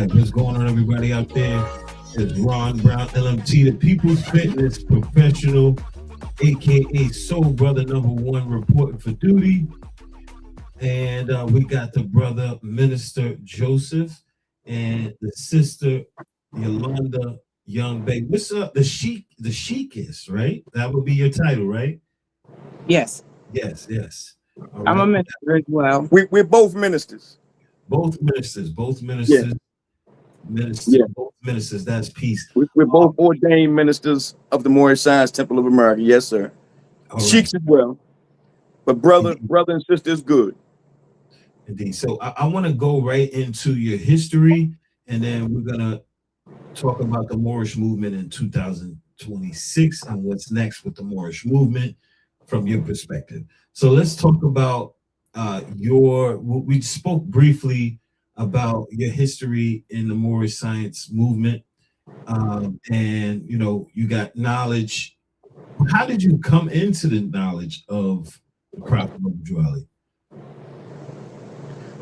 right, what's going on, everybody out there? It's Ron Brown, LMT, the People's Fitness Professional, aka Soul Brother #1, reporting for duty. And we got the brother Minister Joseph and the sister Yolanda Young-Bey. What's up? The Sheikist, right? That would be your title, right? Yes. Yes, yes. All I'm a minister as well. We're both ministers. Both ministers. Yeah. Both ministers. That's peace. We're both ordained ministers of the Moorish Temple of America. Yes, sir. Sheiks as well. But brother and sister is good. Indeed. So I want to go right into your history, and then we're gonna talk about the Moorish movement in 2026 and what's next with the Moorish movement from your perspective. So let's talk about we spoke briefly about your history in the Moorish science movement, and you got knowledge. How did you come into the knowledge of the Prophet Muhammad?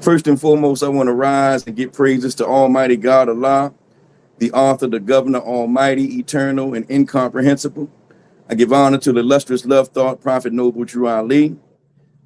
First and foremost, I want to rise and give praises to Almighty God Allah, the author, the governor, almighty, eternal, and incomprehensible. I give honor to the illustrious love thought Prophet Noble Drew Ali.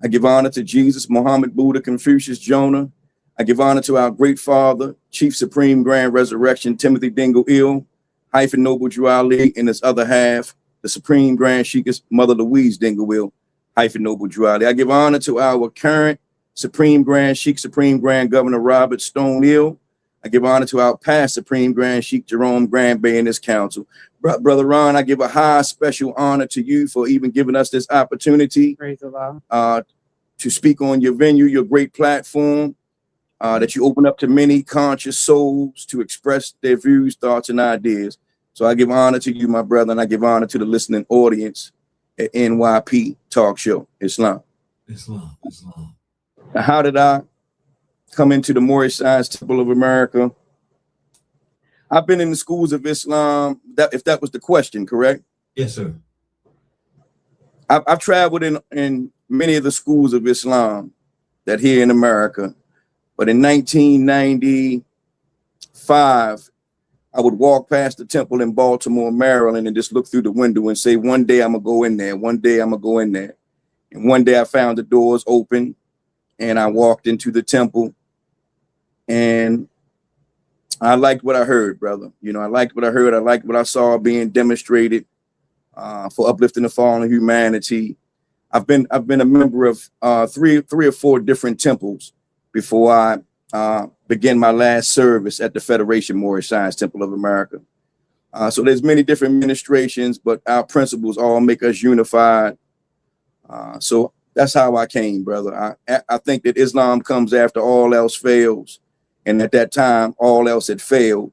I give honor to Jesus, Muhammad, Buddha, Confucius, Jonah. I give honor to our great father, Chief Supreme Grand Resurrection, Timothy Dingle Ill, hyphen Noble Drew Ali, and his other half, the Supreme Grand Sheikist, Mother Louise Dingle Ill, hyphen Noble Drew Ali. I give honor to our current Supreme Grand Sheikh, Supreme Grand Governor Robert Stone Hill. I give honor to our past Supreme Grand Sheikh Jerome Grand-Bey and his council. Brother Ron, I give a high special honor to you for even giving us this opportunity to speak on your venue, your great platform, that you open up to many conscious souls to express their views, thoughts, and ideas. So I give honor to you, my brother, and I give honor to the listening audience at NYP Talk Show, Islam. Islam. Now, how did I come into the Moorish Temple of America? I've been in the schools of Islam, if that was the question, correct? Yes, sir. I've traveled in many of the schools of Islam that here in America. But in 1995, I would walk past the temple in Baltimore, Maryland, and just look through the window and say, one day I'm going to go in there. One day I'm going to go in there. And one day I found the doors open and I walked into the temple and I liked what I heard, brother. I liked what I heard. I liked what I saw being demonstrated for uplifting the fallen of humanity. I've been a member of three or four different temples before I began my last service at the Federation Moorish Science Temple of America. So there's many different administrations, but our principles all make us unified. So that's how I came, brother. I think that Islam comes after all else fails. And at that time, all else had failed.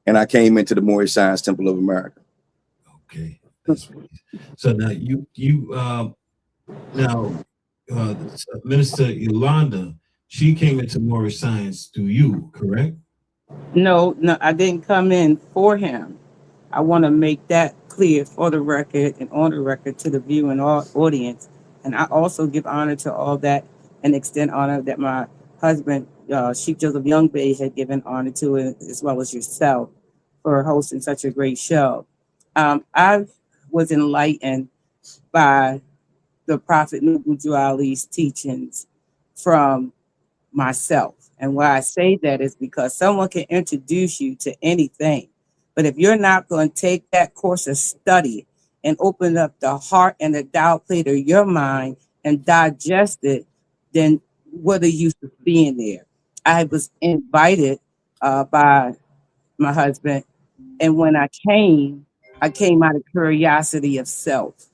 And I came into the Moorish Science Temple of America. Okay. That's right. So now Minister Yolanda, she came into Moorish Science through you, correct? No, I didn't come in for him. I want to make that clear for the record and on the record to the viewing audience. And I also give honor to all that and extend honor that my husband, Sheikh Joseph Young-Bey, had given honor to, as well as yourself, for hosting such a great show. I was enlightened by the Prophet Noble Drew Ali's teachings from myself. And why I say that is because someone can introduce you to anything, but if you're not going to take that course of study and open up the heart and the dial plate of your mind and digest it, then what are you use of being there? I was invited by my husband, and when I came out of curiosity of self.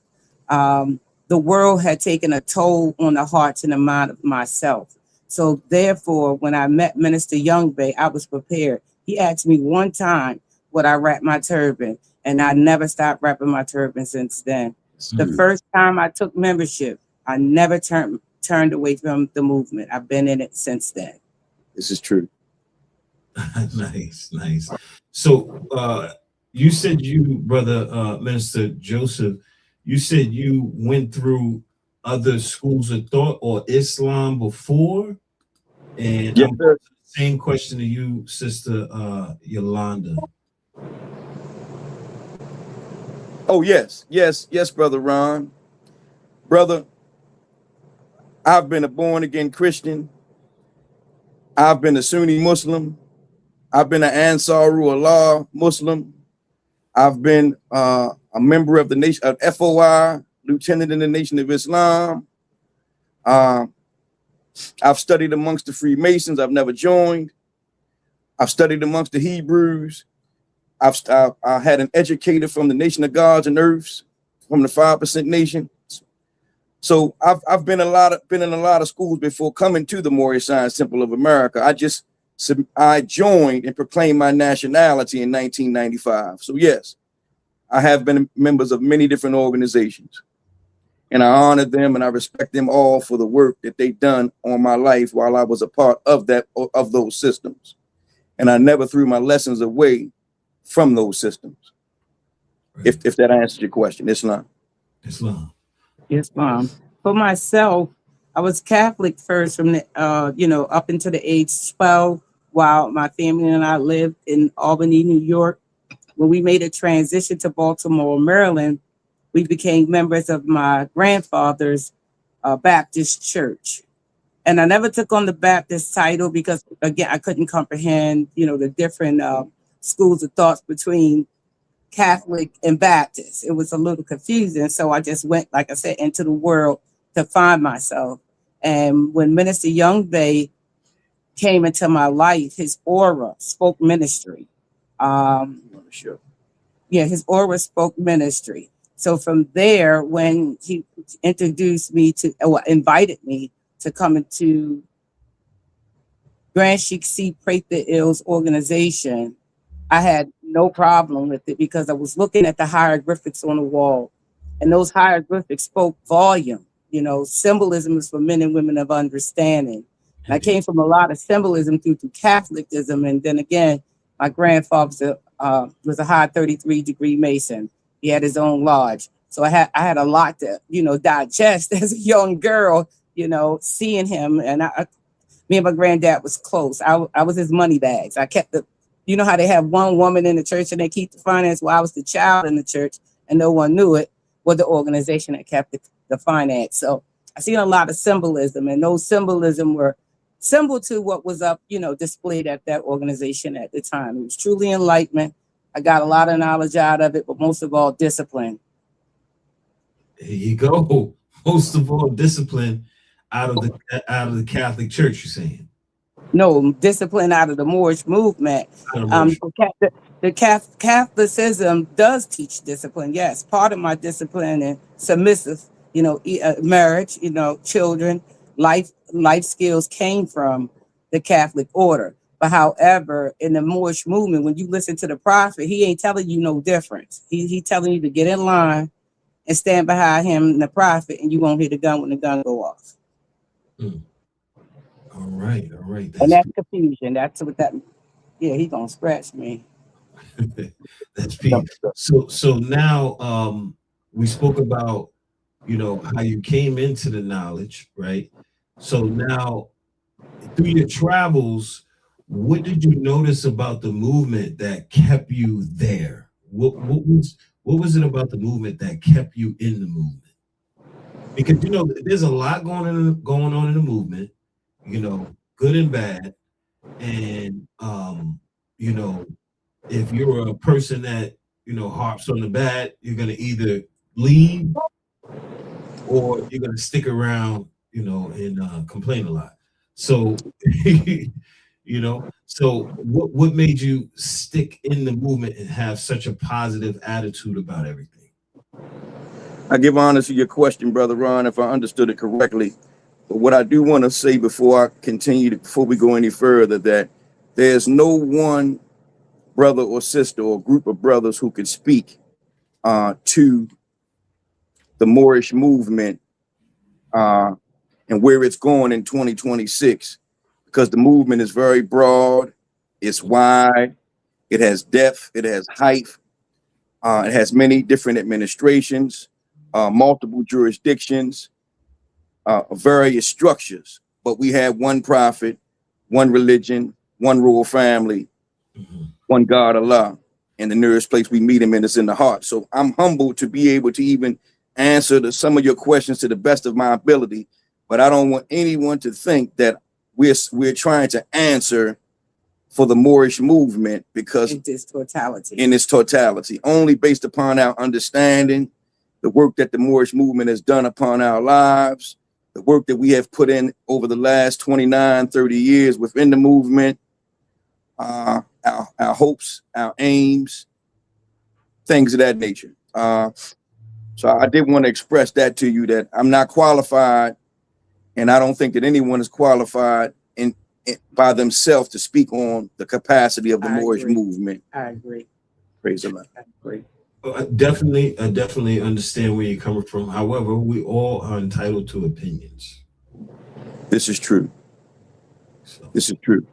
The world had taken a toll on the hearts and the mind of myself. So therefore, when I met Minister Young-Bey, I was prepared. He asked me one time, would I wrap my turban? And I never stopped wrapping my turban since then. The first time I took membership, I never turned away from the movement. I've been in it since then. This is true. Nice. So you said brother Minister Joseph, you said you went through other schools of thought or Islam before, and yes, Same question to you, Sister Yolanda. Oh, yes, Brother Ron. Brother, I've been a born-again Christian. I've been a Sunni Muslim. I've been an Ansaru Allah Muslim. I've been a member of the nation of FOI, lieutenant in the Nation of Islam. I've studied amongst the Freemasons. I've never joined. I've studied amongst the Hebrews. I had an educator from the Nation of Gods and Earths, from the 5% Nation. So I've been in a lot of schools before coming to the Moorish Science Temple of America. I joined and proclaimed my nationality in 1995. So yes, I have been members of many different organizations, and I honor them and I respect them all for the work that they've done on my life while I was a part of those systems. And I never threw my lessons away from those systems. Right. If that answers your question. Islam. For myself, I was Catholic first from the up until the age 12, while my family and I lived in Albany, New York. When we made a transition to Baltimore, Maryland, we became members of my grandfather's Baptist church. And I never took on the Baptist title because, again, I couldn't comprehend, the different schools of thoughts between Catholic and Baptist. It was a little confusing. So I just went, like I said, into the world to find myself. And when Minister Young-Bey came into my life, his aura spoke ministry. His aura spoke ministry. So from there, when he introduced me invited me to come into Grand Sheikh C. Prather Ill's organization, I had no problem with it because I was looking at the hieroglyphics on the wall, and those hieroglyphics spoke volume. Symbolism is for men and women of understanding. And I came from a lot of symbolism through Catholicism, and then again, my grandfather was a high 33-degree Mason. He had his own lodge, so I had a lot to digest as a young girl. Seeing him, and me and my granddad was close. I was his money bags. I kept how they have one woman in the church and they keep the finance. Well, I was the child in the church and no one knew it, was the organization that kept the finance. So I seen a lot of symbolism, and those symbolism were symbol to what was up, displayed at that organization at the time. It was truly enlightenment. I got a lot of knowledge out of it, but most of all, discipline. There you go. Most of all, discipline out of the Catholic Church, you're saying? No, discipline out of the Moorish movement. The Catholicism does teach discipline. Yes, part of my discipline and submissive, marriage, children, life skills came from the Catholic order. But however, in the Moorish movement, when you listen to the prophet, he ain't telling you no difference. He telling you to get in line and stand behind him and the prophet, and you won't hit the gun when the gun go off. Mm. All right. That's confusion. That's what that. Yeah, he gonna scratch me. That's Pete. So now we spoke about how you came into the knowledge, right? So now through your travels, what did you notice about the movement that kept you there? What was it about the movement that kept you in the movement? Because there's a lot going on in the movement, good and bad. And if you're a person that harps on the bad, you're gonna either leave or you're gonna stick around, and complain a lot. So so what made you stick in the movement and have such a positive attitude about everything? I give honor to your question, Brother Ron, if I understood it correctly. But what I do want to say before I continue, before we go any further, that there's no one brother or sister or group of brothers who could speak to the Moorish movement and where it's going in 2026, because the movement is very broad, it's wide, it has depth, it has height, it has many different administrations, multiple jurisdictions, various structures, but we have one prophet, one religion, one royal family, one God, Allah, and the nearest place we meet him in is in the heart. So I'm humbled to be able to even answer some of your questions to the best of my ability, but I don't want anyone to think that we're trying to answer for the Moorish movement, because In its totality, only based upon our understanding, the work that the Moorish movement has done upon our lives, the work that we have put in over the last 29, 30 years within the movement, our hopes, our aims, things of that nature. So I did want to express that to you, that I'm not qualified, and I don't think that anyone is qualified by themselves to speak on the capacity of the Moorish movement. I agree. Praise the Lord. I agree. I definitely understand where you're coming from. However, we all are entitled to opinions. This is true. So, This is true.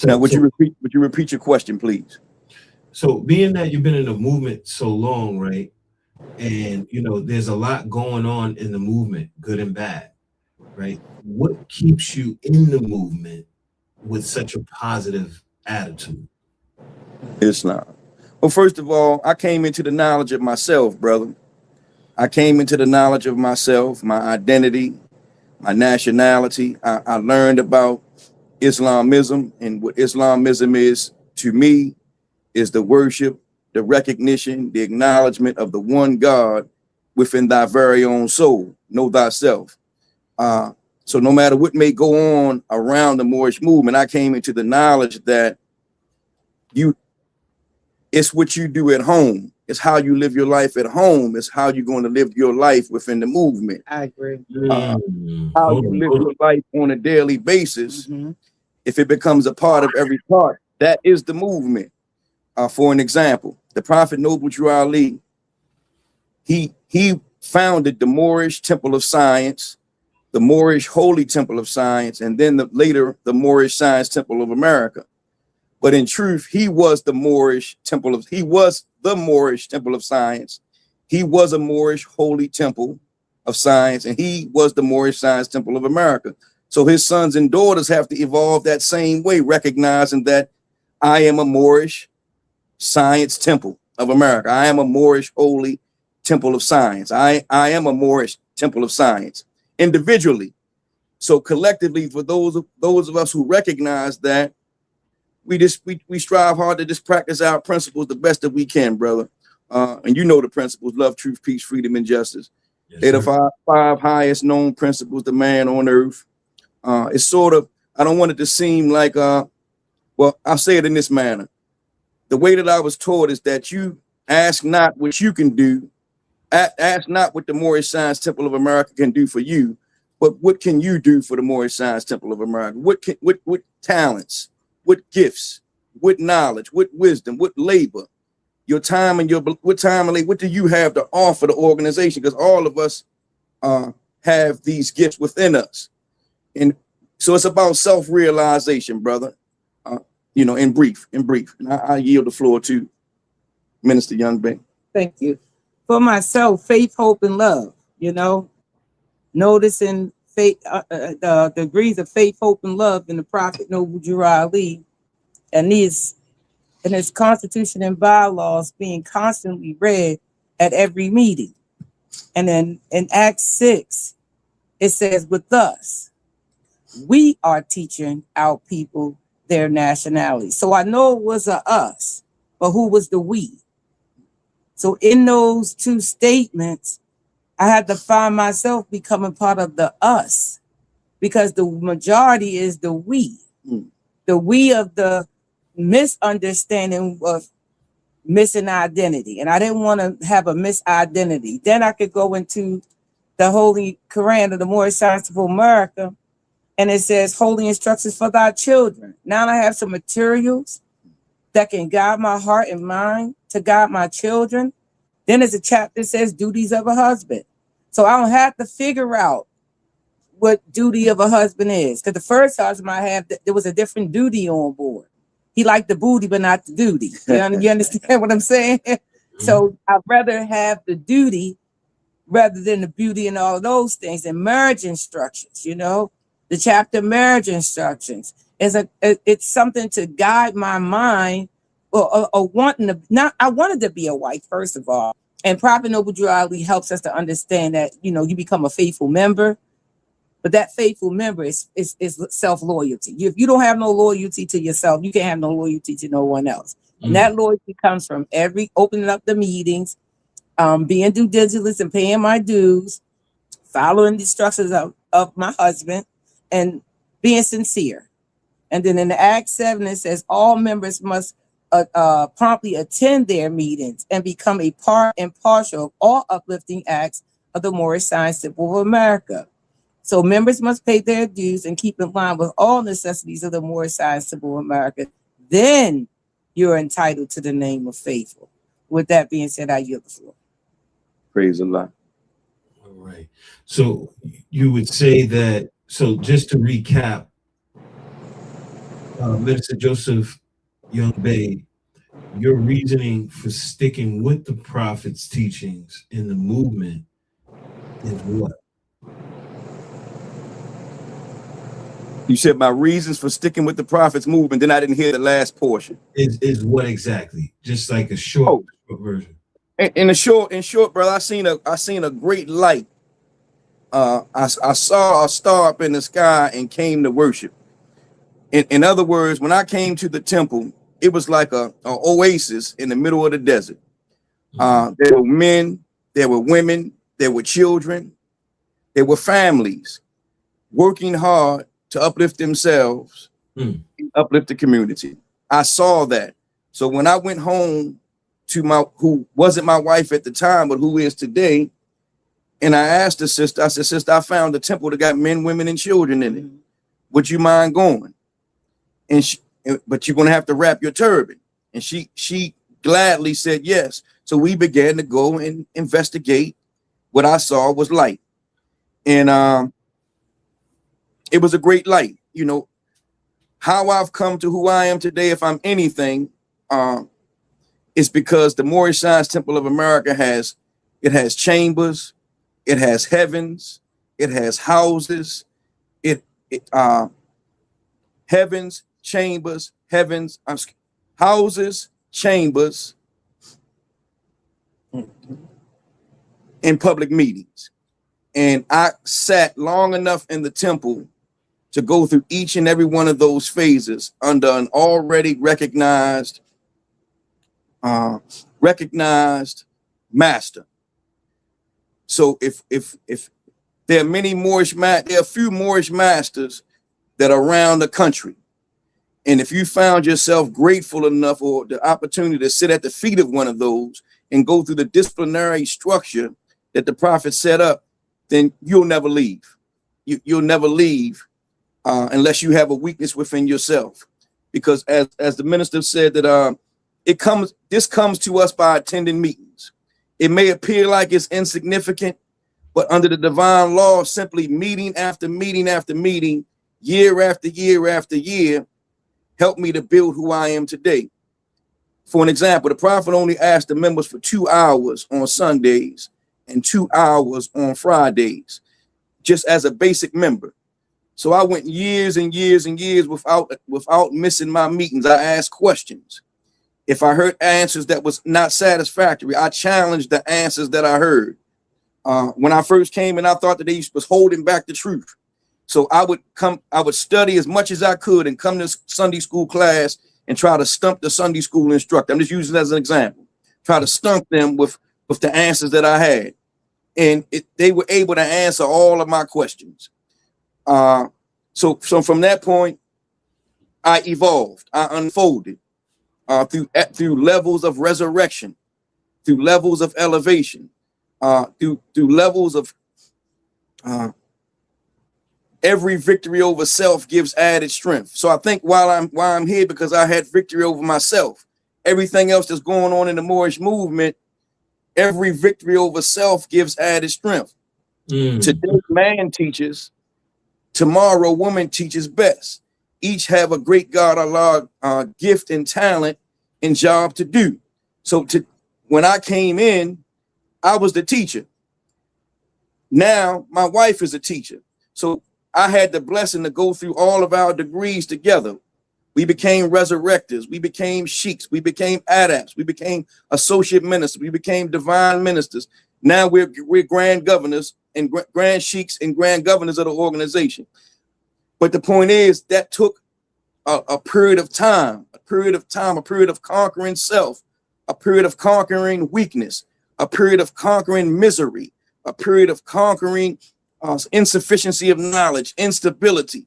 Now, would you repeat your question, please? So being that you've been in the movement so long, right? And there's a lot going on in the movement, good and bad, right? What keeps you in the movement with such a positive attitude? Islam. Well, first of all, I came into the knowledge of myself, brother. I came into the knowledge of myself, my identity, my nationality. I learned about Islamism, and what Islamism is to me is the worship, the recognition, the acknowledgement of the one God within thy very own soul. Know thyself. So no matter what may go on around the Moorish movement, I came into the knowledge that it's what you do at home. It's how you live your life at home. It's how you're going to live your life within the movement. I agree. How you live your life on a daily basis. If it becomes a part of every part, that is the movement. For an example, the Prophet Noble Drew Ali, he founded the Moorish Temple of Science, the Moorish Holy Temple of Science, and then later the Moorish Science Temple of America. But in truth, he was the Moorish Temple of Science. He was a Moorish Holy Temple of Science, and he was the Moorish Science Temple of America. So his sons and daughters have to evolve that same way, recognizing that I am a Moorish Science Temple of America. I am a Moorish Holy Temple of Science. I am a Moorish Temple of Science individually. So collectively, for those of us who recognize that, we strive hard to just practice our principles the best that we can, brother. And you know the principles: love, truth, peace, freedom, and justice. Yes, they're the five highest known principles to man on earth. It's sort of, I don't want it to seem like, well, I'll say it in this manner. The way that I was taught is that you ask not what you can do, ask not what the Moorish Science Temple of America can do for you, but what can you do for the Moorish Science Temple of America? What talents, what gifts, what knowledge, what wisdom, what labor, your time and what do you have to offer the organization? Because all of us have these gifts within us. And so it's about self-realization, brother. In brief. And I yield the floor to Minister Young-Bey. Thank you. For myself, faith, hope, and love, noticing faith, the degrees of faith, hope, and love in the Prophet Noble Drew Ali, and his Constitution and Bylaws being constantly read at every meeting. And then in Acts 6, it says, with us, we are teaching our people their nationality. So I know it was a us, but who was the we? So in those two statements, I had to find myself becoming part of the us, because the majority is the we. The we of the misunderstanding of missing identity. And I didn't want to have a misidentity. Then I could go into the Holy Quran of the Moorish Science of America, and it says holy instructions for thy children. Now I have some materials that can guide my heart and mind to guide my children. Then there's a chapter that says duties of a husband. So I don't have to figure out what duty of a husband is. Because the first husband I had, there was a different duty on board. He liked the booty, but not the duty. You understand what I'm saying? So I'd rather have the duty rather than the beauty and all those things. And marriage instructions, the chapter marriage instructions. it's something to guide my mind, or wanting to not. I wanted to be a wife first of all, and Prophet Noble Drew Ali helps us to understand that you become a faithful member, but that faithful member is self loyalty. If you don't have no loyalty to yourself, you can't have no loyalty to no one else. And that loyalty comes from opening up the meetings, being due diligence and paying my dues, following the instructions of my husband, and being sincere. And then in the Act 7, it says all members must promptly attend their meetings and become a part and partial of all uplifting acts of the Moorish Science Temple of America. So members must pay their dues and keep in line with all necessities of the Moorish Science Temple of America. Then you're entitled to the name of faithful. With that being said, I yield the floor. Praise Allah. All right. So you would say that, so just to recap, Minister Joseph Young-Bey, your reasoning for sticking with the Prophet's teachings in the movement is what? You said my reasons for sticking with the Prophet's movement, then I didn't hear the last portion. Is what exactly? Just like a short version. In short, brother, I seen a great light. I saw a star up in the sky and came to worship. In other words, when I came to the temple, it was like a oasis in the middle of the desert. There were men, there were women, there were children, there were families working hard to uplift themselves, uplift the community. I saw that. So when I went home to who wasn't my wife at the time, but who is today, and I asked the sister, I said, sister, I found a temple that got men, women, and children in it. Would you mind going? But you're gonna have to wrap your turban. And she gladly said yes. So we began to go and investigate. What I saw was light. And it was a great light. How I've come to who I am today, if I'm anything, is because the Moorish Science Temple of America has chambers, it has heavens, it has houses, heavens, chambers, houses, chambers, and public meetings. And I sat long enough in the temple to go through each and every one of those phases under an already recognized master. So if there are a few Moorish masters that are around the country, and if you found yourself grateful enough or the opportunity to sit at the feet of one of those and go through the disciplinary structure that the Prophet set up, then you'll never leave. You'll never leave unless you have a weakness within yourself. Because as the minister said that this comes to us by attending meetings. It may appear like it's insignificant, but under the divine law, simply meeting after meeting after meeting, year after year after year, helped me to build who I am today. For an example, the Prophet only asked the members for 2 hours on Sundays and 2 hours on Fridays, just as a basic member. So I went years and years and years without missing my meetings. I asked questions. If I heard answers that was not satisfactory, I challenged the answers that I heard. When I first came in, I thought that they was holding back the truth. So I would study as much as I could and come to Sunday school class and try to stump the Sunday school instructor. I'm just using it as an example. Try to stump them with the answers that I had. And they were able to answer all of my questions. So from that point, I evolved, I unfolded through levels of resurrection, through levels of elevation, through levels of every victory over self gives added strength. So I think why I'm here, because I had victory over myself. Everything else that's going on in the Moorish movement, every victory over self gives added strength. Today, man teaches. Tomorrow, woman teaches best. Each have a great God Allah gift and talent and job to do. So when I came in, I was the teacher. Now my wife is a teacher. So I had the blessing to go through all of our degrees together. We became resurrectors. We became sheiks. We became adapts. We became associate ministers. We became divine ministers. Now we're grand governors and grand sheiks and grand governors of the organization. But the point is that took a period of time, a period of conquering self, a period of conquering weakness, a period of conquering misery, a period of conquering insufficiency of knowledge, instability.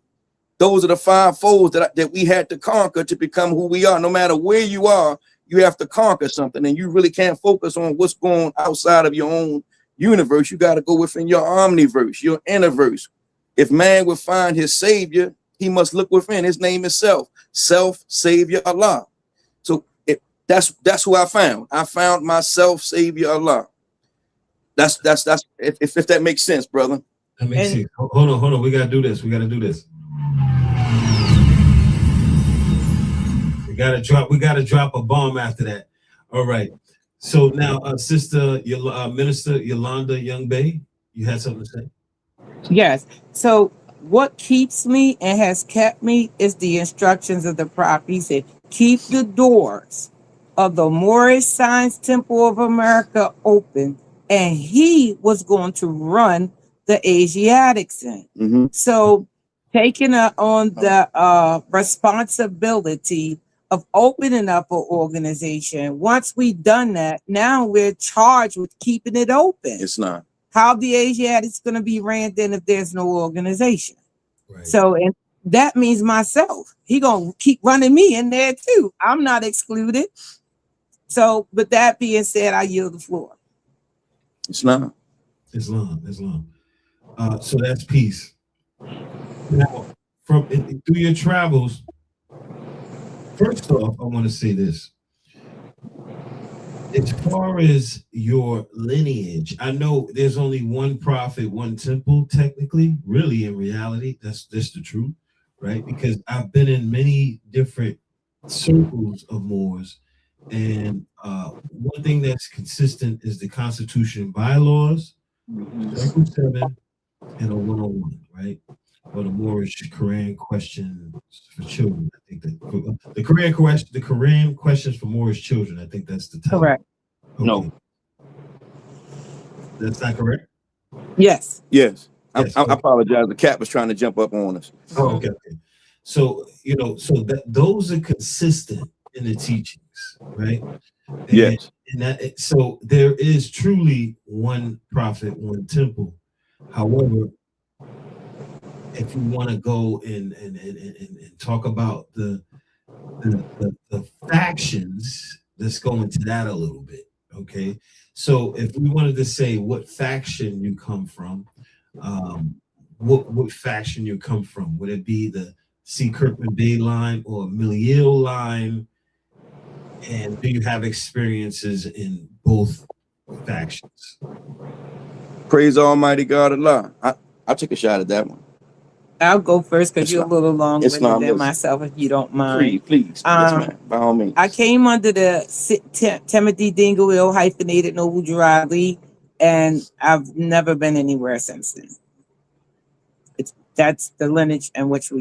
Those are the five folds that we had to conquer to become who we are. No matter where you are, you have to conquer something, and you really can't focus on what's going outside of your own universe. You got to go within your omniverse, your innerverse. If man would find his savior, he must look within. His name is self, savior, Allah. So that's who I found. I found myself, savior, Allah. That's if that makes sense, brother. That makes sense. Hold on. We gotta do this. We gotta drop a bomb after that. All right. So now, Minister Yolanda Young-Bey, you had something to say? Yes. So what keeps me and has kept me is the instructions of the prophet. He said, keep the doors of the Moorish Science Temple of America open, and he was going to run the Asiatics in. Mm-hmm. So taking on the responsibility of opening up an organization. Once we've done that, now we're charged with keeping it open. It's not. How the Asiatics going to be ran then if there's no organization? Right. So, and that means myself. He going to keep running me in there too. I'm not excluded. So, with that being said, I yield the floor. Islam. So that's peace. Now, through your travels, first off, I want to say this. As far as your lineage, I know there's only one prophet, one temple, technically, really, in reality, that's the truth, right? Because I've been in many different circles of Moors, and one thing that's consistent is the Constitution and Bylaws, Article 7 and a 101, right? Or the Moorish Quran questions for children. I think that the Quran questions for Moorish children. I think that's the title. Correct. Okay. No. That's not correct? Yes. Yes. I apologize. The cat was trying to jump up on us. Oh, okay. So, those are consistent in the teachings, right? Yes. So there is truly one prophet, one temple. However, if you want to go and talk about the factions, let's go into that a little bit. Okay. So if we wanted to say what faction you come from, what faction you come from, would it be the C. Kirkman Bay line or Milieu line? And do you have experiences in both factions? Praise Almighty God Allah. I'll take a shot at that one. I'll go first because you're a little longer than myself, if you don't mind. Please. Yes, ma'am. By all means. I came under the Timothy Dingle hyphenated Noble Drew Ali, and I've never been anywhere since then. That's the lineage in which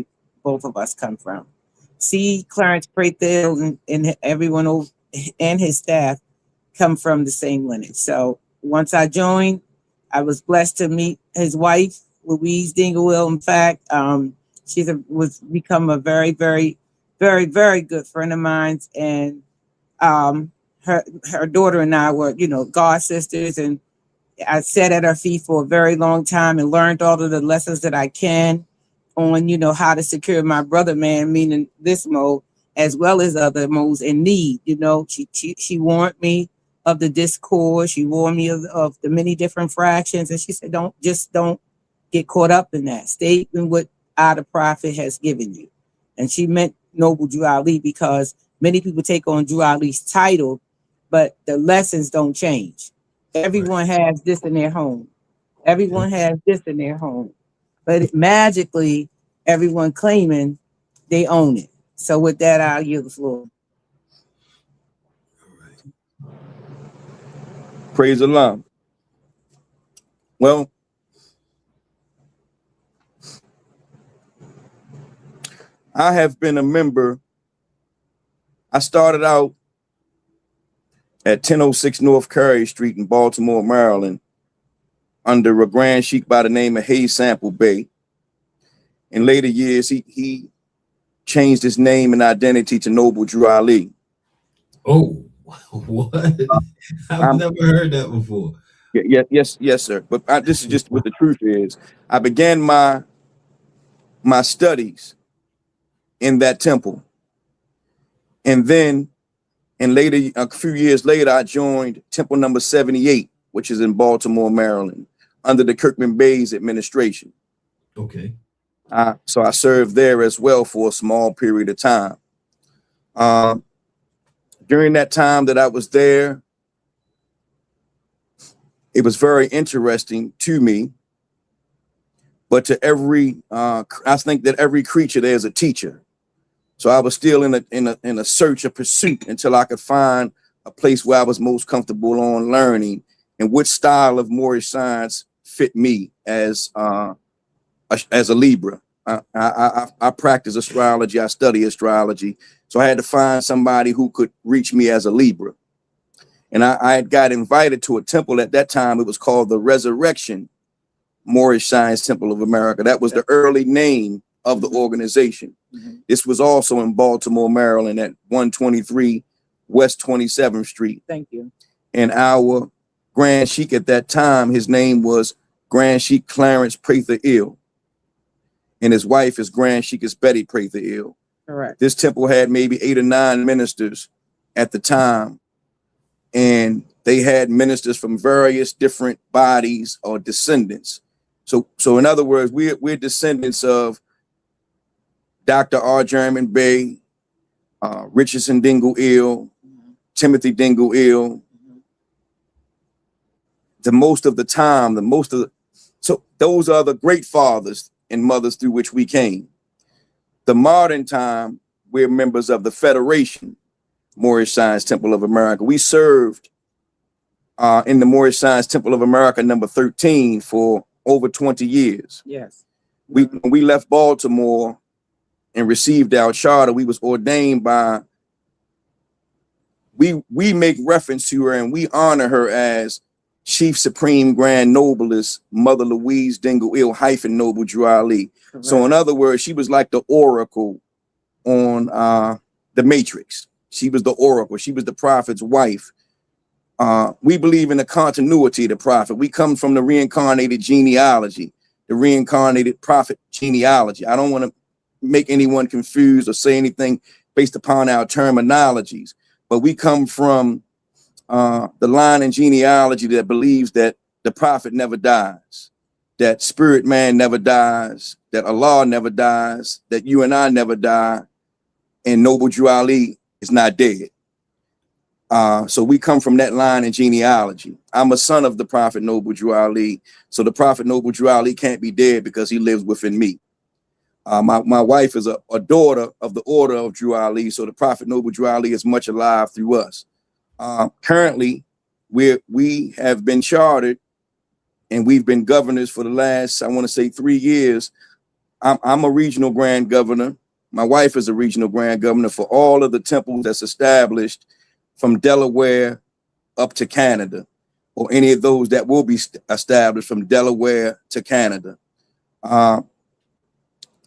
both of us come from. C. Clarence Prathill and everyone and his staff come from the same lineage. So once I joined, I was blessed to meet his wife, Louise Dingle. In fact, she's become a very, very, very, very good friend of mine. And her daughter and I were, God sisters. And I sat at her feet for a very long time and learned all of the lessons that I can on, how to secure my brother man, meaning this mode, as well as other modes in need. She warned me of the discord. She warned me of the many different fractions. And she said, don't get caught up in that. Stay in what the prophet has given you. And she meant Noble Drew Ali, because many people take on Drew Ali's title, but the lessons don't change. Everyone has this in their home. But magically, everyone claiming they own it. So with that, I'll yield the floor. Praise Allah. Well, I have been a member. I started out at 1006 North Curry Street in Baltimore, Maryland, under a Grand Sheik by the name of Young-Bey. In later years, he changed his name and identity to Noble Drew Ali. Oh, what? I've never heard that before. Yes, sir. But this is just what the truth is. I began my studies in that temple, and then a few years later, I joined Temple number 78, which is in Baltimore, Maryland, under the Kirkman Bay's administration. Okay. So I served there as well for a small period of time. During that time that I was there, it was very interesting to me. But to I think that every creature there's a teacher. So I was still in a search, a pursuit, until I could find a place where I was most comfortable on learning and which style of Moorish science fit me as a Libra. I practice astrology. I study astrology. So I had to find somebody who could reach me as a Libra. And I got invited to a temple at that time. It was called the Resurrection Moorish Science Temple of America. That was the early name of the organization. Mm-hmm. This was also in Baltimore, Maryland at 123 West 27th Street. Thank you. And our Grand Sheik at that time, his name was Grand Sheik Clarence Prather Ill. And his wife is Grand Sheikess Betty Prather Ill. Correct. This temple had maybe 8 or 9 ministers at the time. And they had ministers from various different bodies or descendants. So in other words, we're descendants of Dr. R. German Bey, Richardson Dingle Ill, Timothy Dingle Ill. So those are the great fathers and mothers through which we came. The modern time, we're members of the Federation Moorish Science Temple of America. We served in the Moorish Science Temple of America number 13 for over 20 years. Yes. When we left Baltimore and received our charter, we was ordained by, we make reference to her and we honor her as Chief Supreme Grand Noblest Mother Louise Dingle Ill - Noble Drew Ali. Correct. So in other words, she was like the oracle on the Matrix. She was the oracle. She was the prophet's wife. We believe in the continuity of the prophet. We come from the reincarnated genealogy, the reincarnated prophet genealogy. I don't want to make anyone confused or say anything based upon our terminologies, but we come from the line and genealogy that believes that the prophet never dies, that spirit man never dies, that Allah never dies, that you and I never die, and Noble Drew Ali is not dead. So we come from that line and genealogy. I'm a son of the Prophet Noble Drew Ali. So the Prophet Noble Drew Ali can't be dead because he lives within me. My wife is a daughter of the order of Drew Ali. So the Prophet Noble Drew Ali is much alive through us. Currently, we have been chartered and we've been governors for the last, I want to say 3 years. I'm a regional grand governor. My wife is a regional grand governor for all of the temples that's established from Delaware up to Canada, or any of those that will be established from Delaware to Canada,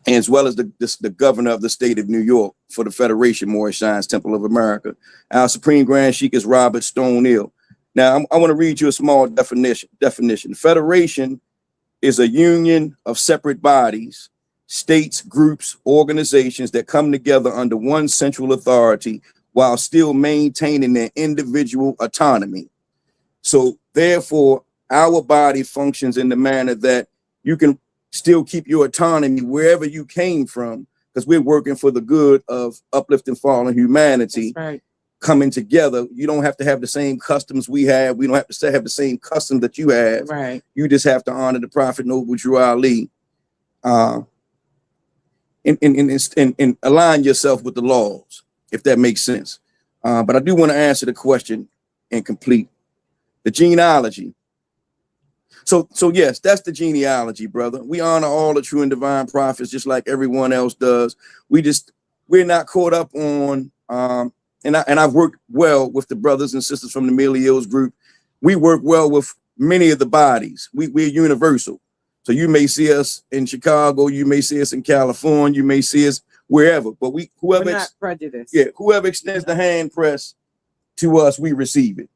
as well as the governor of the state of New York for the Federation Moorish Science Temple of America. Our Supreme Grand Sheik is Robert Stone Ill. Now, I want to read you a small definition. Federation is a union of separate bodies, states, groups, organizations that come together under one central authority while still maintaining their individual autonomy. So therefore, our body functions in the manner that you can still keep your autonomy wherever you came from, because we're working for the good of uplifting fallen humanity. That's right. Coming together. You don't have to have the same customs we have. We don't have to have the same customs that you have. Right. You just have to honor the Prophet Noble Drew Ali, and align yourself with the laws, if that makes sense. But I do want to answer the question and complete the genealogy. So yes, that's the genealogy, brother. We honor all the true and divine prophets just like everyone else does. We're not caught up on and I've worked well with the brothers and sisters from the Milios group. We work well with many of the bodies. We're universal. So you may see us in Chicago, you may see us in California, you may see us wherever, but We're not prejudiced. Yeah, whoever extends the hand press to us, we receive it.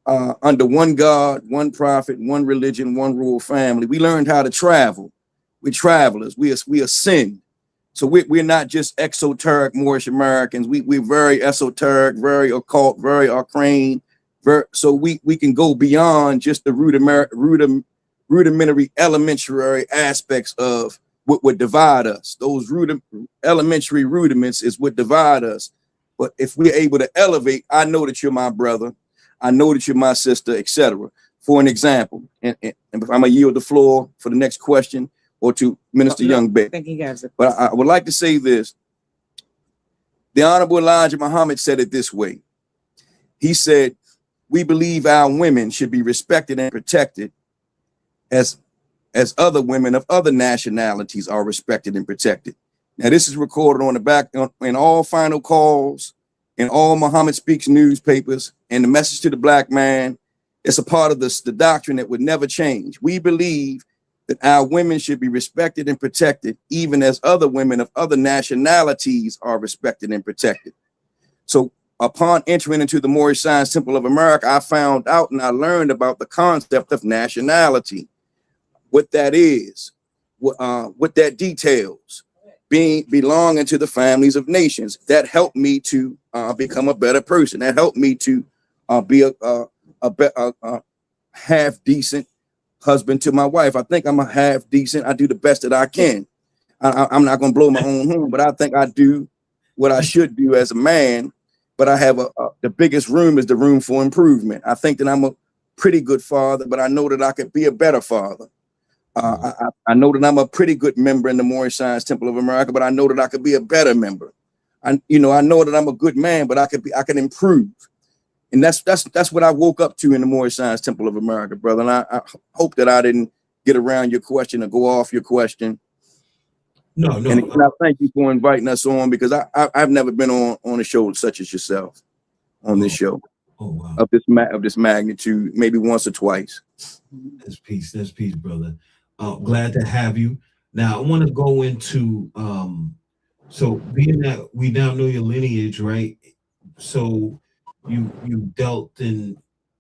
Under one God, one prophet, one religion, one royal family. We learned how to travel. We're travelers. We ascend. So we're not just exoteric Moorish Americans. We're very esoteric, very occult, very arcane. So we can go beyond just the rudimentary, elementary aspects of what would divide us. Those elementary rudiments is what divide us. But if we're able to elevate, I know that you're my brother. I know that you're my sister, etc. For an example, and I'm gonna yield the floor for the next question or to Minister Young-Bey. I think he has it. But I would like to say this. The Honorable Elijah Muhammad said it this way. He said, we believe our women should be respected and protected as other women of other nationalities are respected and protected. Now, this is recorded on the back in all final calls, in all Muhammad Speaks newspapers, and the message to the black man. It's a part of the doctrine that would never change. We believe that our women should be respected and protected, even as other women of other nationalities are respected and protected. So upon entering into the Moorish Science Temple of America, I found out and I learned about the concept of nationality, what that is, what that details. Belonging to the families of nations. That helped me to become a better person. That helped me to be a half decent husband to my wife. I think I'm a half decent. I do the best that I can. I'm not going to blow my own horn, but I think I do what I should do as a man. But I have the biggest room is the room for improvement. I think that I'm a pretty good father, but I know that I could be a better father. I know that I'm a pretty good member in the Moorish Science Temple of America, but I know that I could be a better member. I know that I'm a good man, but I can improve. And that's what I woke up to in the Moorish Science Temple of America, brother. And I hope that I didn't get around your question or go off your question. No. And again, I thank you for inviting us on, because I've never been on a show such as yourself on this show. Oh, wow. Of this magnitude, maybe once or twice. That's peace, brother. Glad to have you. Now I want to go into so being that we now know your lineage, right? So you dealt in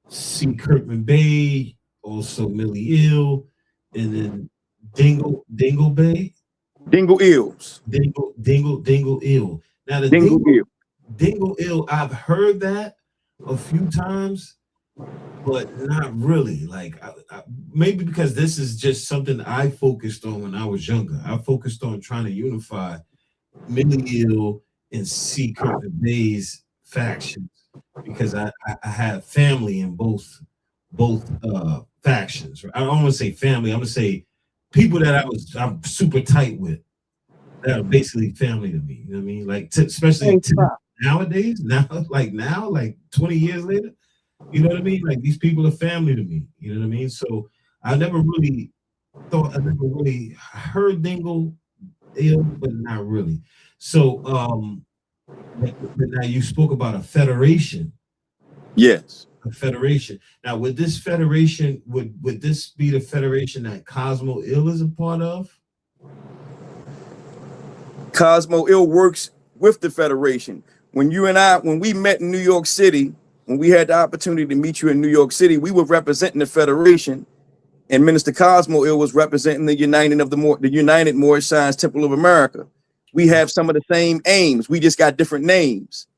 C. Kirkman Bay, also Millie Ill, and then Dingle Bay. Dingle Ills. Dingle Ill. Now the Dingle Ill, I've heard that a few times, but not really. Like maybe because this is just something I focused on when I was younger. I focused on trying to unify Millie Ill and C. Kirkman Bay's factions, because I have family in both factions. I don't want to say family. I'm gonna say people that I'm super tight with, that are basically family to me. You know what I mean? Like especially nowadays, like 20 years later. You know what I mean? Like these people are family to me. You know what I mean? So I never really heard Dingle Ill, but not really. So but now you spoke about a federation. Yes. A federation. Now, would this federation would this be the federation that Cosmo Ill is a part of? Cosmo Ill works with the federation. When we met in New York City, when we had the opportunity to meet you in New York City, we were representing the federation, and Minister Cosmo Ill was representing the United Moorish Science Temple of America. We have some of the same aims. We just got different names.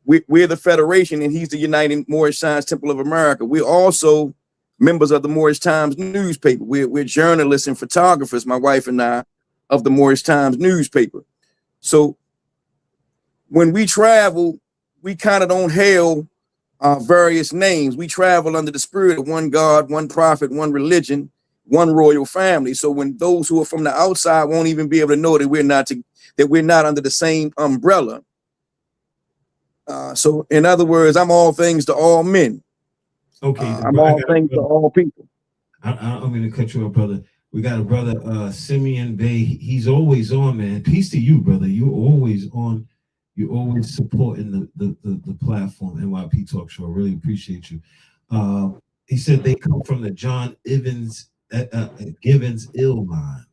We're the federation, and he's the United Moorish Science Temple of America. We're also members of the Moorish Times newspaper. We're journalists and photographers, my wife and I, of the Moorish Times newspaper. So when we travel, we kind of don't hail various names. We travel under the spirit of one God, one prophet, one religion, one royal family. So when those who are from the outside won't even be able to know that we're not under the same umbrella. So in other words, I'm all things to all men. Okay, I'm all things to all people. I'm going to cut you off, brother. We got a brother, Simeon Bay. He's always on, man. Peace to you, brother. You're always on. You're always supporting the platform, NYP Talk Show. I really appreciate you. He said they come from the John Givens ill line.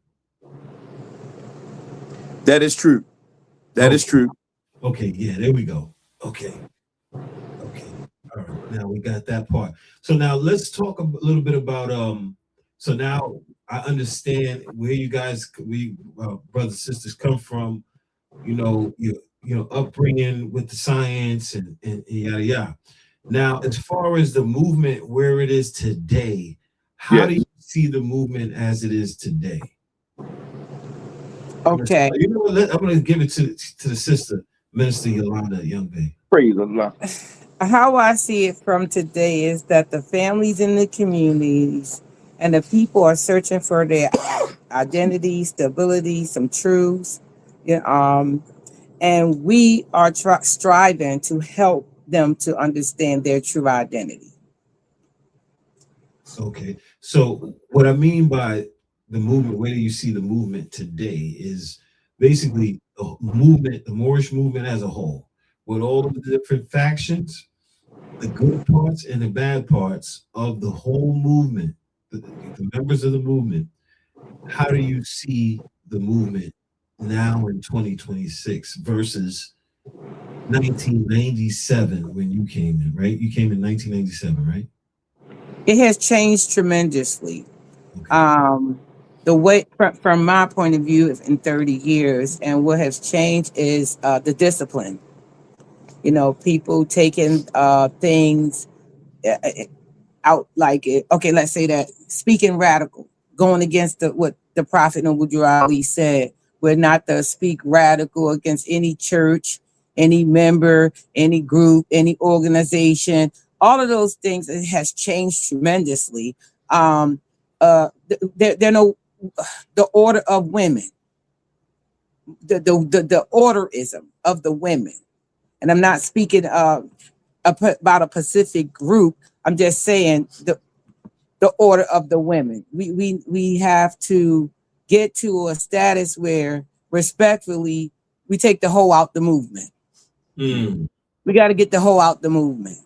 That is true. That is true. Okay, yeah, there we go. Okay. All right, now we got that part. So now let's talk a little bit about so now I understand where you guys brothers and sisters come from, your upbringing with the science and yada yada. Now, as far as the movement where it is today, how do you see the movement as it is today? Okay. You know what? I'm going to give it to the sister, Minister Yolanda Young-Bey. Praise Allah. How I see it from today is that the families in the communities and the people are searching for their identity, stability, some truths, and we are striving to help them to understand their true identity. Okay, so what I mean by the movement, where do you see the movement today, is basically the movement, the Moorish movement as a whole, with all of the different factions, the good parts and the bad parts of the whole movement, the members of the movement. How do you see the movement now in 2026 versus 1997 when you came in, right? You came in 1997, right? It has changed tremendously. Okay. The way, from my point of view, in 30 years, and what has changed is the discipline. People taking things out like it. Okay, let's say that speaking radical, going against what the Prophet Noble Ali said. We're not to speak radical against any church, any member, any group, any organization. All of those things, it has changed tremendously. They're no the order of women, the orderism of the women, and I'm not speaking about a specific group. I'm just saying the order of the women. We have to get to a status where respectfully we take the hoe out the movement. We got to get the hoe out the movement,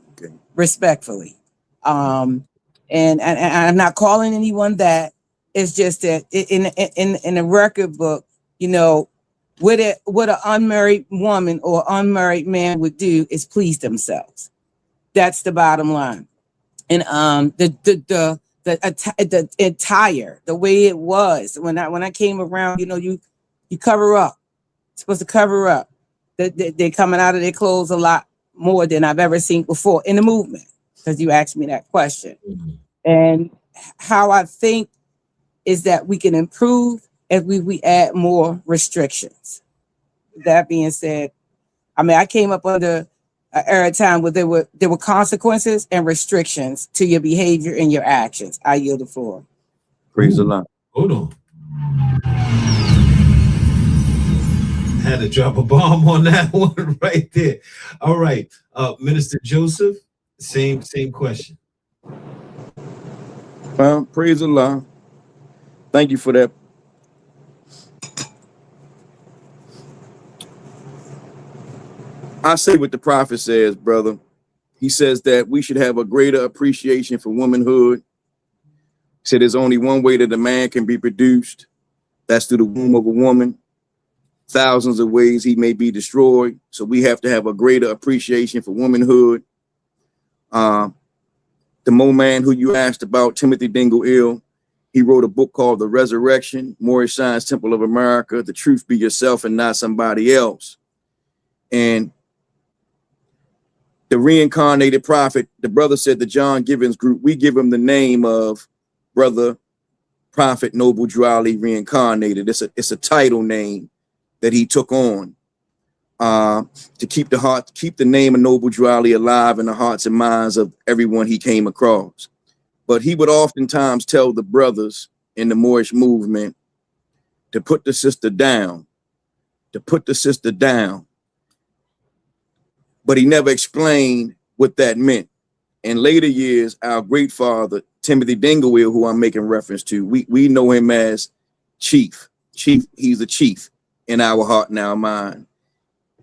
respectfully. And I'm not calling anyone that. It's just that in the record book, what an unmarried woman or unmarried man would do is please themselves. That's the bottom line. And the attire, the way it was when I came around, you cover up. You're supposed to cover up. They're coming out of their clothes a lot more than I've ever seen before in the movement, because you asked me that question. And how I think is that we can improve if we add more restrictions. That being said, I came up under an era time where there were consequences and restrictions to your behavior and your actions. I yield the floor. Praise Allah. Hold on. Had to drop a bomb on that one right there. All right. Minister Joseph, same question. Well, praise Allah. Thank you for that. I say what the Prophet says, brother. He says that we should have a greater appreciation for womanhood. He said there's only one way that a man can be produced. That's through the womb of a woman. Thousands of ways he may be destroyed. So we have to have a greater appreciation for womanhood. The Mo man who you asked about, Timothy Dingle-Ill, he wrote a book called The Resurrection, Moorish Science Temple of America, The Truth Be Yourself and Not Somebody Else. And the reincarnated prophet, the brother said the John Givens group, we give him the name of Brother Prophet Noble Ali reincarnated. It's a title name that he took on to keep the name of Noble Ali alive in the hearts and minds of everyone he came across. But he would oftentimes tell the brothers in the Moorish movement to put the sister down, But he never explained what that meant. in later years, our great father, Timothy Dinglewell, who I'm making reference to, we know him as Chief. He's a chief in our heart and our mind.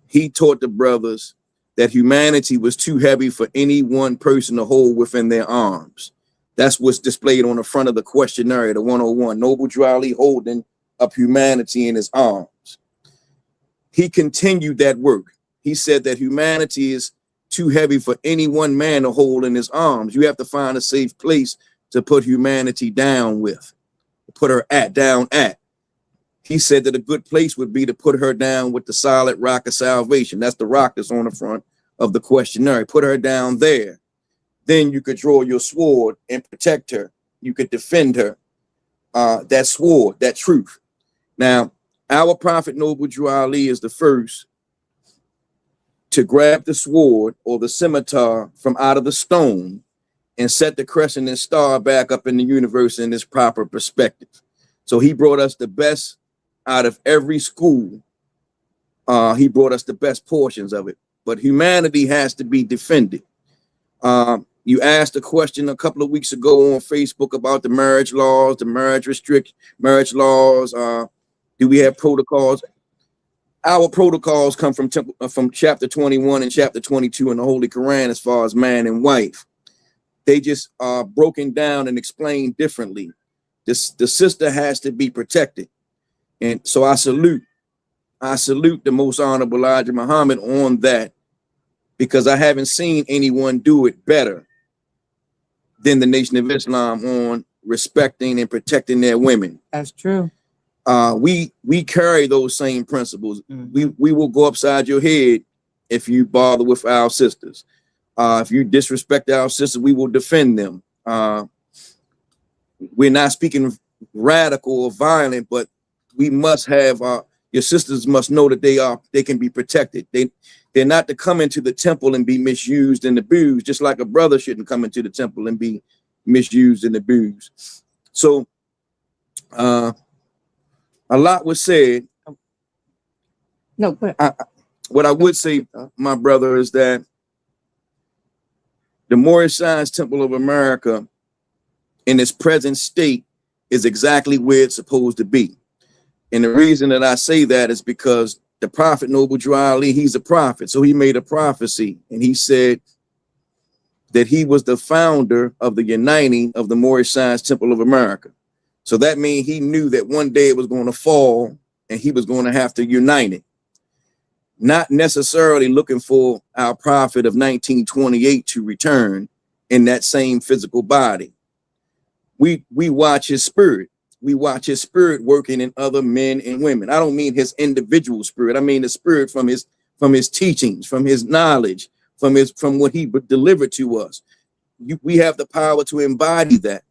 He taught the brothers that humanity was too heavy for any one person to hold within their arms. That's what's displayed on the front of the questionnaire, the 101. Noble Dryly holding up humanity in his arms. He continued that work. He said that humanity is too heavy for any one man to hold in his arms. You have to find a safe place to put humanity down with, put her down at. He said that a good place would be to put her down with the solid rock of salvation. That's the rock that's on the front of the questionnaire. Put her down there. Then you could draw your sword and protect her. You could defend her. That sword, that truth. Now, our prophet Noble Drew Ali is the first to grab the sword or the scimitar from out of the stone and set the crescent and star back up in the universe in its proper perspective. So he brought us the best out of every school. He brought us the best portions of it. But humanity has to be defended. You asked a question a couple of weeks ago on Facebook about the marriage laws, the marriage laws. Do we have protocols? Our protocols come from chapter 21 and chapter 22 in the Holy Quran as far as man and wife. They just are broken down and explained differently. The sister has to be protected. And so I salute the most honorable Elijah Muhammad on that, because I haven't seen anyone do it better than the Nation of Islam on respecting and protecting their women. That's true. We carry those same principles. Mm-hmm. We will go upside your head if you bother with our sisters. If you disrespect our sisters, we will defend them. We're not speaking radical or violent, but we must have your sisters must know that they can be protected. They're not to come into the temple and be misused and abused, just like a brother shouldn't come into the temple and be misused and abused. So a lot was said. No, but what I would say, my brother, is that the Moorish Science Temple of America in its present state is exactly where it's supposed to be. And the reason that I say that is because the prophet Noble Drew Ali, he's a prophet. So he made a prophecy and he said that he was the founder of the uniting of the Moorish Science Temple of America. So that means he knew that one day it was going to fall and he was going to have to unite it. Not necessarily looking for our prophet of 1928 to return in that same physical body. We watch his spirit. We watch his spirit working in other men and women. I don't mean his individual spirit. I mean the spirit from his teachings, from his knowledge, from what he delivered to us. We have the power to embody that.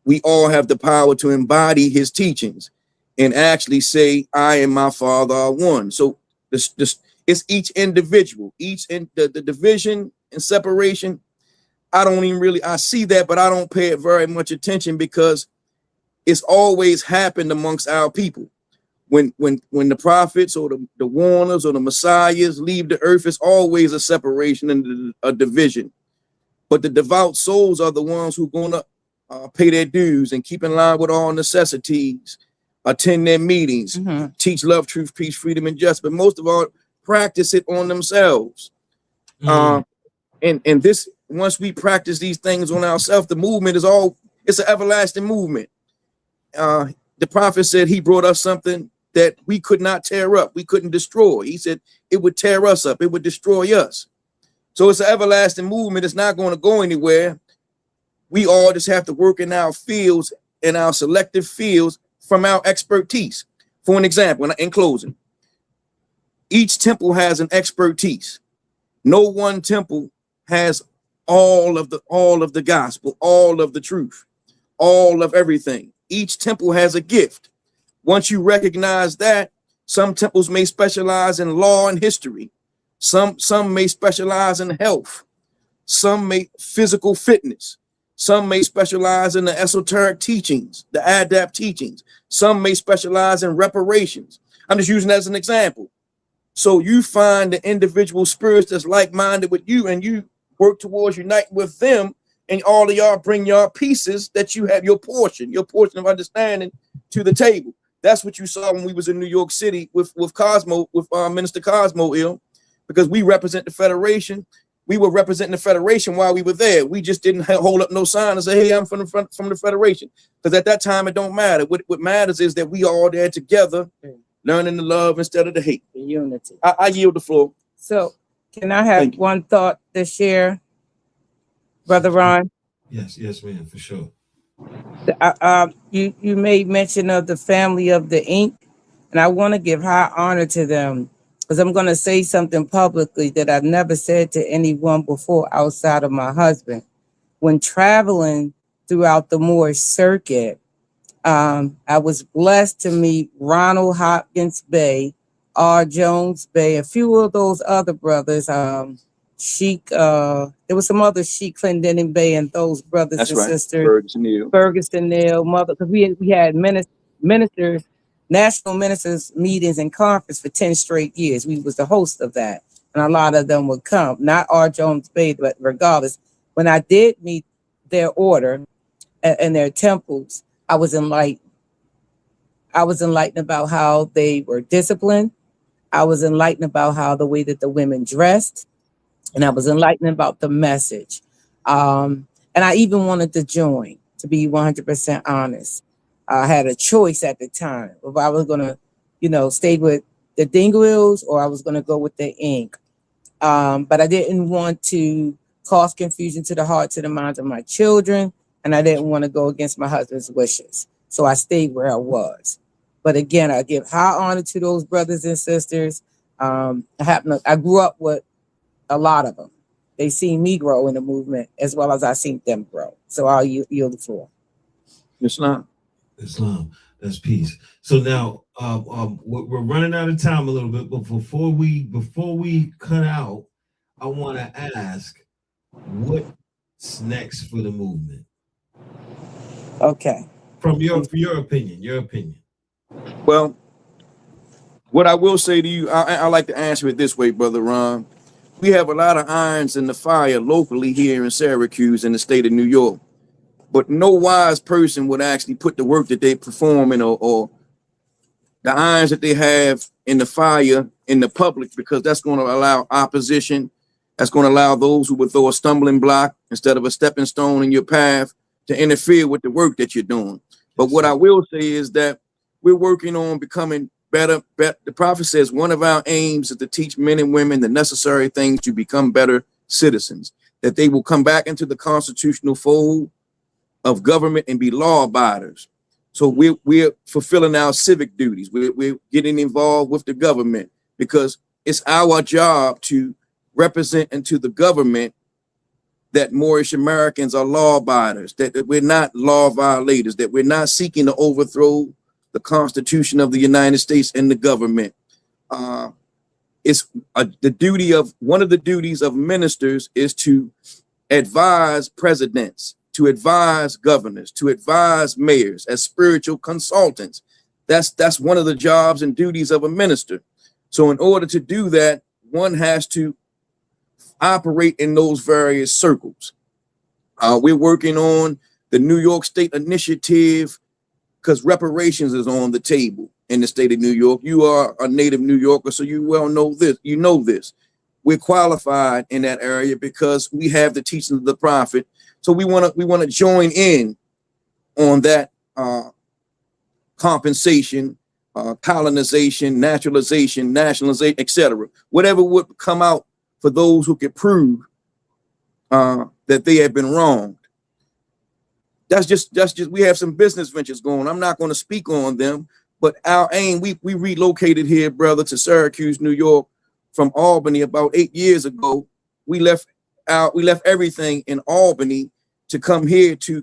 We all have the power to embody his teachings and actually say, I and my Father are one. So this it's each individual, the division and separation. I see that, but I don't pay it very much attention because it's always happened amongst our people. When the prophets or the warners or the messiahs leave the earth, it's always a separation and a division. But the devout souls are the ones who are going to pay their dues and keep in line with all necessities, attend their meetings, teach love, truth, peace, freedom, and justice. But most of all, practice it on themselves. And this, once we practice these things on ourselves, the movement it's an everlasting movement. The prophet said he brought us something that we could not tear up, we couldn't destroy. He said it would tear us up, it would destroy us. So it's an everlasting movement. It's not going to go anywhere. We all just have to work in our fields, in our selective fields, from our expertise. For an example, in closing, each temple has an expertise. No one temple has all of the gospel, all of the truth, all of everything. Each temple has a gift. Once you recognize that, some temples may specialize in law and history. Some may specialize in health. Some may physical fitness. Some may specialize in the esoteric teachings, the adapt teachings. Some may specialize in reparations. I'm just using that as an example. So you find the individual spirits that's like-minded with you, and you work towards uniting with them, and all of y'all bring your pieces that you have your portion of understanding to the table. That's what you saw when we was in New York City with Cosmo, with Minister Cosmo Ill, because we represent the Federation. We were representing the Federation while we were there. We just didn't hold up no sign and say, hey, I'm from the Federation. Because at that time, it don't matter. What matters is that we all there together, learning to love instead of the hate. The unity. I yield the floor. So can I have one thought to share, Brother Ron? Yes, ma'am, for sure. You made mention of the family of the ink, and I want to give high honor to them, because I'm going to say something publicly that I've never said to anyone before outside of my husband. When traveling throughout the Moorish circuit, I was blessed to meet Ronald Hopkins Bey, R. Jones Bey, a few of those other brothers, Sheik, there was some other Sheik Clendenin Bey, and those brothers and sisters. Ferguson Neal, mother, because we had ministers, national ministers meetings and conference for 10 straight years. We was the host of that. And a lot of them would come, not R. Jones Bey, but regardless, when I did meet their order and their temples, I was enlightened. I was enlightened about how they were disciplined. I was enlightened about how the way that the women dressed. And I was enlightened about the message. And I even wanted to join, to be 100% honest. I had a choice at the time if I was going to, stay with the Dingwills or I was going to go with the ink. But I didn't want to cause confusion to the hearts and the minds of my children. And I didn't want to go against my husband's wishes. So I stayed where I was. But again, I give high honor to those brothers and sisters. I grew up with a lot of them. They seen me grow in the movement as well as I seen them grow. So I'll yield the floor. Islam, that's peace. So now we're running out of time a little bit, but before we cut out, I want to ask, what's next for the movement? Okay. From your opinion. Well, what I will say to you, I like to answer it this way, Brother Ron. We have a lot of irons in the fire locally here in Syracuse in the state of New York, but no wise person would actually put the work that they perform in or the irons that they have in the fire in the public, because that's going to allow opposition. That's going to allow those who would throw a stumbling block instead of a stepping stone in your path to interfere with the work that you're doing. But what I will say is that we're working on becoming better. The prophet says one of our aims is to teach men and women the necessary things to become better citizens, that they will come back into the constitutional fold of government and be law abiders. So we're fulfilling our civic duties. We're getting involved with the government because it's our job to represent into the government that Moorish Americans are law abiders, that we're not law violators, that we're not seeking to overthrow the Constitution of the United States and the government. It's the duty of one of the duties of ministers is to advise presidents, to advise governors, to advise mayors as spiritual consultants. That's one of the jobs and duties of a minister. So in order to do that, one has to operate in those various circles. We're working on the New York State Initiative because reparations is on the table in the state of New York. You are a native New Yorker, so you well know this. You know this. We're qualified in that area because we have the teachings of the prophet. So we want to join in on that compensation, colonization, naturalization, nationalization, etc. Whatever would come out for those who could prove that they have been wronged. That's just we have some business ventures going. I'm not going to speak on them, but our aim, we relocated here, brother, to Syracuse, New York from Albany about 8 years ago. We left everything in Albany to come here to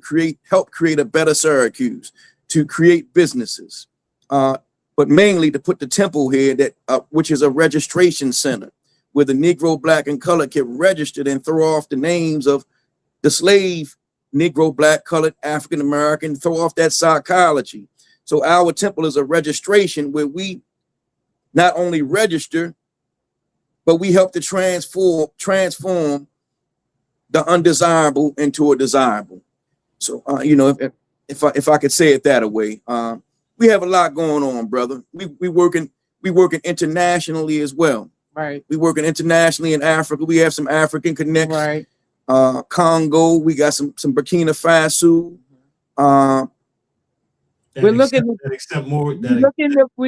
help create a better Syracuse, to create businesses, but mainly to put the temple here which is a registration center where the Negro, Black, and Colored get registered and throw off the names of the slave Negro, Black, Colored, African American, throw off that psychology. So our temple is a registration where we not only register, but we help to transform the undesirable into a desirable. So, you know, if I could say it that way, we have a lot going on, brother. We working internationally as well. Right. We working internationally in Africa. We have some African connects. Right. Congo. We got some Burkina Faso. We're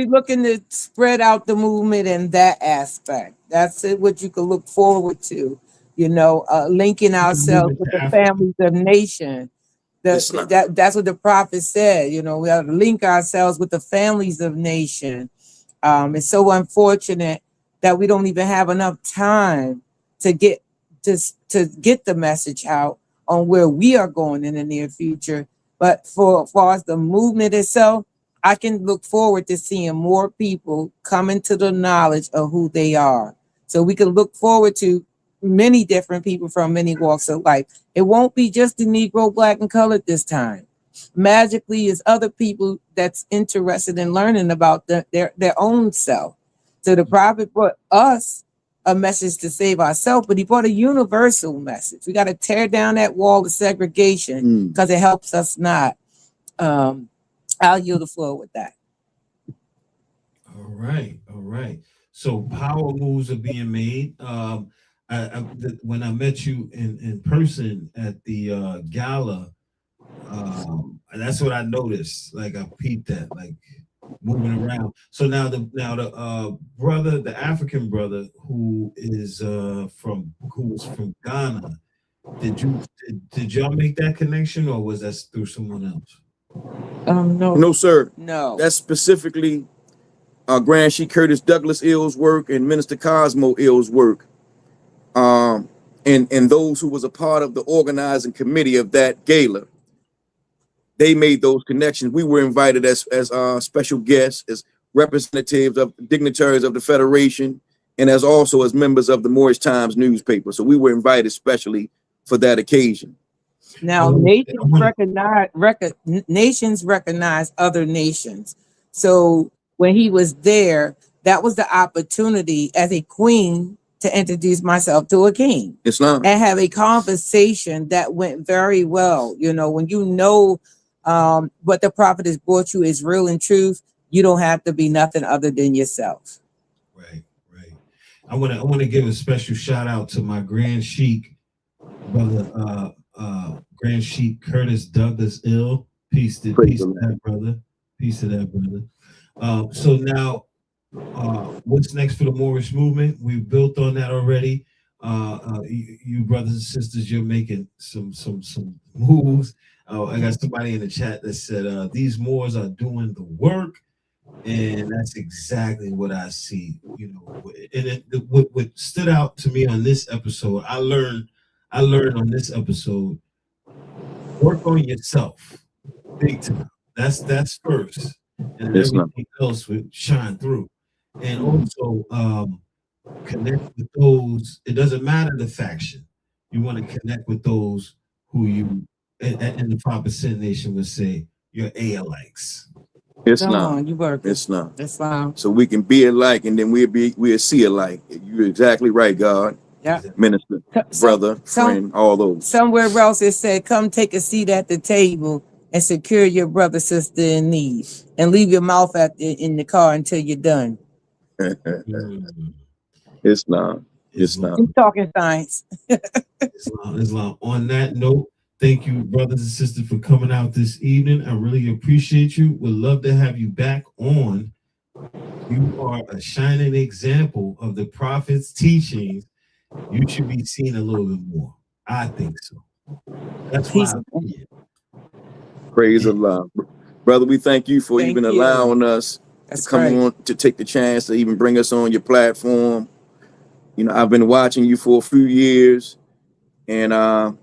looking to spread out the movement in that aspect. That's it. What you can look forward to. You know, linking ourselves with the families of nation. That's what the prophet said. You know, we have to link ourselves with the families of nation. It's so unfortunate that we don't even have enough time to get the message out on where we are going in the near future. But for far as the movement itself, I can look forward to seeing more people coming to the knowledge of who they are. So we can look forward to many different people from many walks of life. It won't be just the Negro, Black, and colored this time. Magically, is other people that's interested in learning about their own self. So the prophet brought us a message to save ourselves, but he brought a universal message. We got to tear down that wall of segregation because it helps us not. I'll yield the floor with that. All right. So power moves are being made. When I met you in person at the gala, that's what I noticed. Like I peeped that, like moving around. So now the brother, the African brother who was from Ghana, did y'all make that connection, or was that through someone else? No, sir. No. That's specifically Grand Sheik Curtis Douglas Ill's work and Minister Cosmo Ill's work. And those who was a part of the organizing committee of that gala, they made those connections. We were invited as special guests, as representatives of dignitaries of the Federation, and as also as members of the Moorish Times newspaper. So we were invited specially for that occasion. Now, nations recognize other nations. So when he was there, that was the opportunity as a queen to introduce myself to a king. Islam. And have a conversation that went very well. You know, when you know what the prophet has brought you is real and truth, you don't have to be nothing other than yourself. Right. I want to give a special shout out to my Grand Sheik brother, Grand Sheik Curtis Douglas Ill. Peace to that brother. Peace to that brother. So now, what's next for the Moorish movement? We've built on that already. You brothers and sisters, you're making some moves. I got somebody in the chat that said these Moors are doing the work, and that's exactly what I see. You know, and what stood out to me on this episode, I learned on this episode, work on yourself, big time. That's first, and everything else will shine through. And also connect with those. It doesn't matter the faction. You want to connect with those who you and the 5% nation would say you're alikes. Islam. You work. Islam. So we can be alike, and then we'll see alike. You're exactly right, God. Yeah. Minister, brother, friend, all those. Somewhere else it said, come take a seat at the table and secure your brother, sister in need, and leave your mouth in the car until you're done. Islam. Keep talking science. Islam. On that note, thank you, brothers and sisters, for coming out this evening. I really appreciate you. Would love to have you back on. You are a shining example of the prophet's teachings. You should be seen a little bit more. I think so. That's why. Praise Allah. Brother, we thank you for allowing us to come on, to take the chance to even bring us on your platform. You know, I've been watching you for a few years, and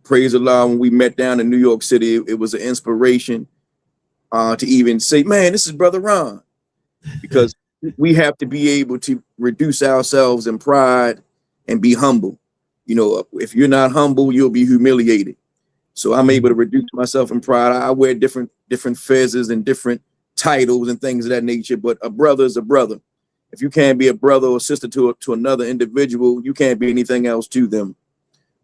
praise Allah, when we met down in New York City, it was an inspiration to even say, man, this is Brother Ron, because we have to be able to reduce ourselves in pride and be humble. You know, if you're not humble, you'll be humiliated. So I'm able to reduce myself in pride. I wear different fezzes and different titles and things of that nature, but a brother is a brother. If you can't be a brother or sister to another individual, you can't be anything else to them.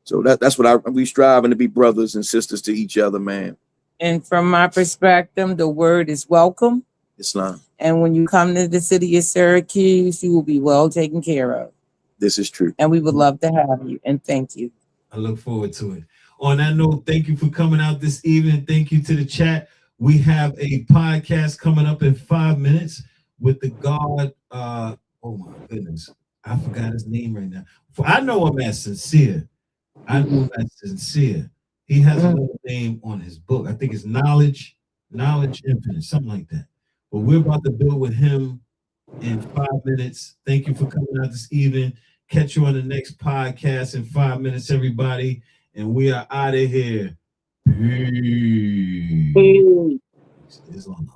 So that's what we striving to be brothers and sisters to each other, man. And from my perspective, the word is welcome. Islam. And when you come to the city of Syracuse, you will be well taken care of. This is true. And we would love to have you. And thank you. I look forward to it. On that note, thank you for coming out this evening. Thank you to the chat. We have a podcast coming up in 5 minutes with the God. Oh my goodness, I forgot his name right now. I know him as Sincere. He has another name on his book. I think it's Knowledge Infinite, something like that. But we're about to build with him in 5 minutes. Thank you for coming out this evening. Catch you on the next podcast in 5 minutes, everybody. And we are out of here. Peace. Islam.